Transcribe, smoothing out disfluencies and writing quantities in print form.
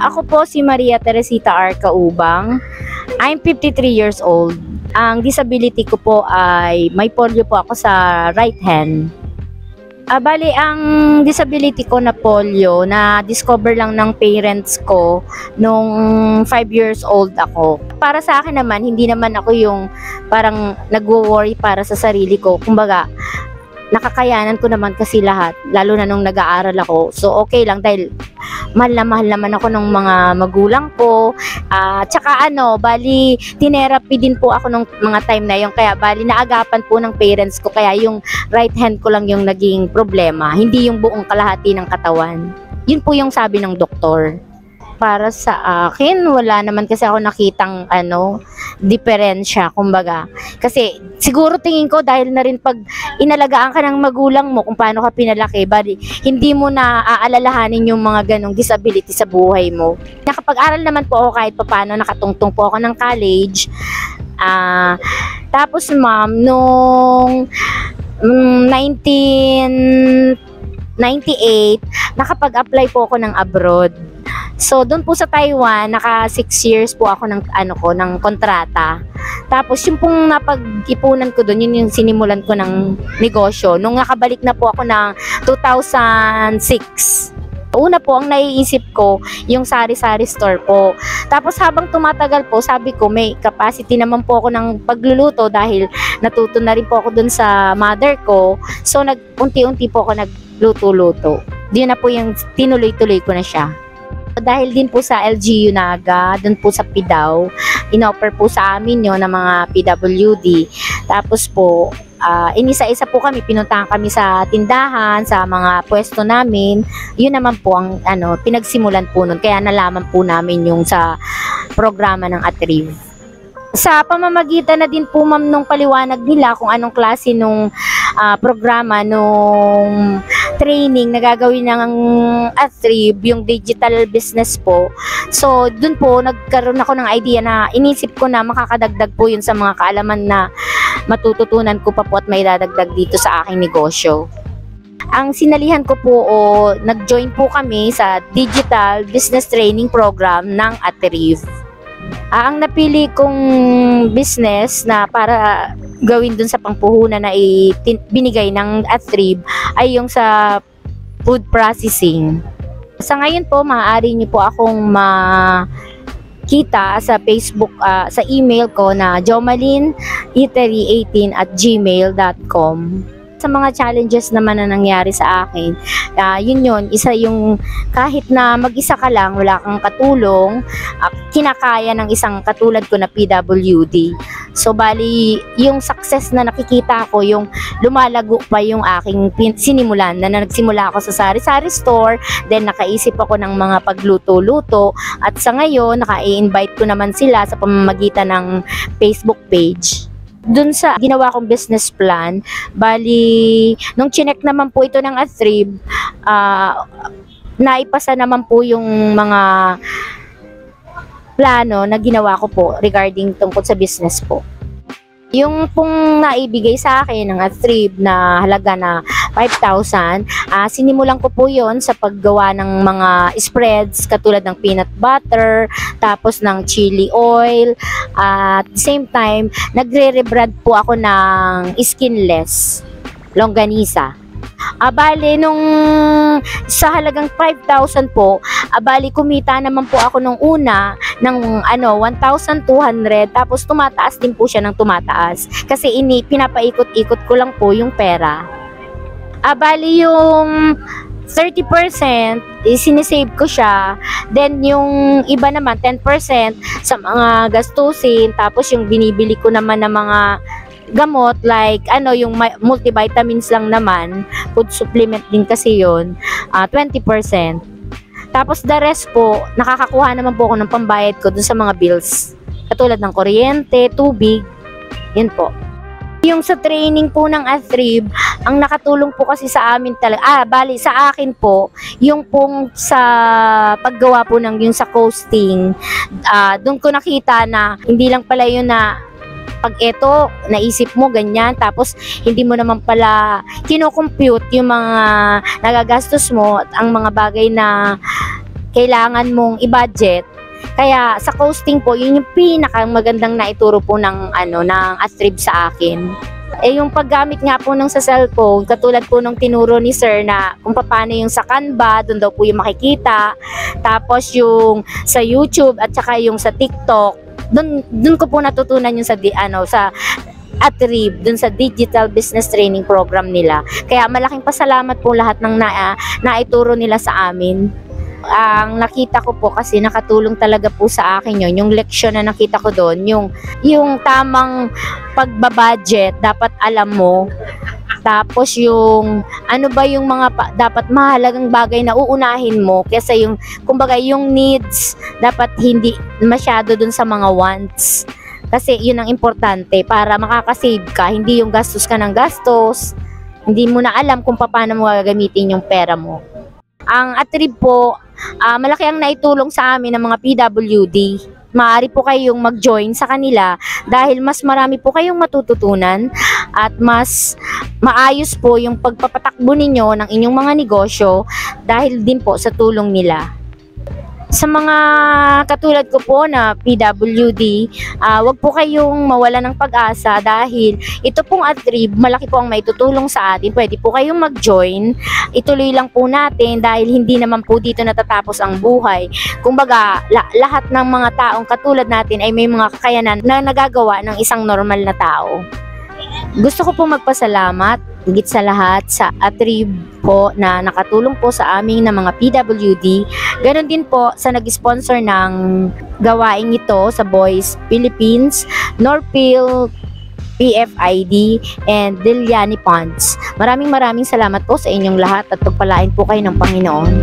Ako po si Maria Teresita R. Caubang. I'm 53 years old. Ang disability ko po ay may polio po ako sa right hand. Bali, ang disability ko na polio, na-discover lang ng parents ko nung 5 years old ako. Para sa akin naman, hindi naman ako yung parang nagwo-worry para sa sarili ko. Kumbaga, nakakayanan ko naman kasi lahat, lalo na nung nag-aaral ako. So, okay lang dahil mahal naman ako ng mga magulang ko. Tsaka bali, tinerapy din po ako nung mga time na yun. Kaya bali, naagapan po ng parents ko. Kaya yung right hand ko lang yung naging problema. Hindi yung buong kalahati ng katawan. Yun po yung sabi ng doktor. Para sa akin, wala naman kasi ako nakitang diferensya, kumbaga. Kasi siguro tingin ko dahil na rin pag inalagaan ka ng magulang mo kung paano ka pinalaki, bali, hindi mo na aalalahanin yung mga ganong disability sa buhay mo. Nakapag-aral naman po ako kahit paano, nakatungtong po ako ng college. Tapos ma'am, nung 1998, nakapag-apply po ako ng abroad. So, doon po sa Taiwan, naka 6 years po ako ng kontrata. Tapos, yung pong napag-ipunan ko doon, yun yung sinimulan ko ng negosyo. Nung nakabalik na po ako ng 2006, una po, ang naiisip ko, yung sari-sari store po. Tapos, habang tumatagal po, sabi ko, may capacity naman po ako ng pagluluto dahil natuto na rin po ako doon sa mother ko. So, unti-unti po ako nagluto-luto. Yun na po yung tinuloy-tuloy ko na siya. Dahil din po sa LGU Naga, dun po sa PIDAW, inoffer po sa amin yun ng mga PWD. Tapos po, inisa-isa po kami, pinuntahan kami sa tindahan, sa mga pwesto namin. Yun naman po ang pinagsimulan po nun. Kaya nalaman po namin yung sa programa ng Atrieve. Sa pamamagitan na din po ma'am nung paliwanag nila kung anong klase nung programa nung training na gagawin ng Atrieve, yung digital business po. So, dun po, nagkaroon ako ng idea na inisip ko na makakadagdag po yun sa mga kaalaman na matututunan ko pa po at may dadagdag dito sa aking negosyo. Ang sinalihan ko po nag-join po kami sa digital business training program ng Atrieve. Ang napili kong business na para gawin dun sa pangpuhunan na binigay ng Atrieve ay yung sa food processing. Sa ngayon po, maaari niyo po akong makita sa Facebook, sa email ko na jomalin18@gmail.com. Sa mga challenges naman na nangyari sa akin, yun, isa yung kahit na mag-isa ka lang, wala kang katulong, kinakaya ng isang katulad ko na PWD. So, bali, yung success na nakikita ko, yung lumalago pa yung aking sinimulan, na nagsimula ako sa sari-sari store, then nakaisip ako ng mga pagluto-luto, at sa ngayon, naka-i-invite ko naman sila sa pamamagitan ng Facebook page. Dun sa ginawa kong business plan, bali, nung chinek naman po ito ng Atrieve, naipasa naman po yung mga plano na ginawa ko po regarding tungkol sa business po. Yung pong naibigay sa akin ng Atrieve na halaga na 5,000, sinimulan ko po yon sa paggawa ng mga spreads katulad ng peanut butter, tapos ng chili oil, at same time, nagre-rebrand po ako ng skinless longganisa. Bali, nung sa halagang 5,000 po, bali, kumita naman po ako nung una ng 1,200, tapos tumataas din po siya ng tumataas. Kasi pinapaikot-ikot ko lang po yung pera. Bali, yung 30% sinisave ko siya, then yung iba naman 10% sa mga gastusin, tapos yung binibili ko naman ng mga gamot like yung multivitamins lang naman, food supplement din kasi yon. 20%. Tapos the rest po, nakakakuha naman po ako ng pambayad ko dun sa mga bills. Katulad ng kuryente, tubig, yun po. Yung sa training po ng Atrib, ang nakatulong po kasi sa amin talaga, bali sa akin po, yung pong sa paggawa po ng yung sa coasting, doon ko nakita na hindi lang pala yun na pag eto, naisip mo ganyan, tapos hindi mo naman pala kino-compute yung mga nagagastos mo at ang mga bagay na kailangan mong i-budget. Kaya sa coasting po, yun yung pinakamagandang naituro po ng ng Atrib sa akin. Yung paggamit nga po ng sa cellphone, katulad po nung tinuro ni sir na kung paano yung sa Canva, doon daw po yung makikita. Tapos yung sa YouTube at saka yung sa TikTok, doon ko po natutunan yung sa Atrib, dun sa digital business training program nila. Kaya malaking pasalamat po lahat ng naituro nila sa amin. Ang nakita ko po kasi nakatulong talaga po sa akin yun, yung leksyon na nakita ko doon, yung tamang pagbabudget, dapat alam mo. Tapos yung ano ba yung mga dapat mahalagang bagay na uunahin mo kaysa yung kumbaga yung needs dapat hindi masyado dun sa mga wants. Kasi yun ang importante para makakasave ka, hindi yung gastos ka ng gastos. Hindi mo na alam kung paano mo gagamitin yung pera mo. Ang Atrib po, malaki ang naitulong sa amin ng mga PWD. Maaari po kayong mag-join sa kanila dahil mas marami po kayong matututunan at mas maayos po yung pagpapatakbo ninyo ng inyong mga negosyo dahil din po sa tulong nila. Sa mga katulad ko po na PWD, wag po kayong mawala ng pag-asa dahil ito pong Atrib, malaki po ang maitutulong sa atin. Pwede po kayong mag-join. Ituloy lang po natin dahil hindi naman po dito natatapos ang buhay. Kumbaga, lahat ng mga taong katulad natin ay may mga kakayanan na nagagawa ng isang normal na tao. Gusto ko po magpasalamat higit sa lahat sa Atrib po na nakatulong po sa aming na mga PWD. Ganon din po sa nag-sponsor ng gawaing ito sa Boys Philippines, Norpil, PFID, and Diliani Funds. Maraming salamat po sa inyong lahat at pagpalain po kayo ng Panginoon.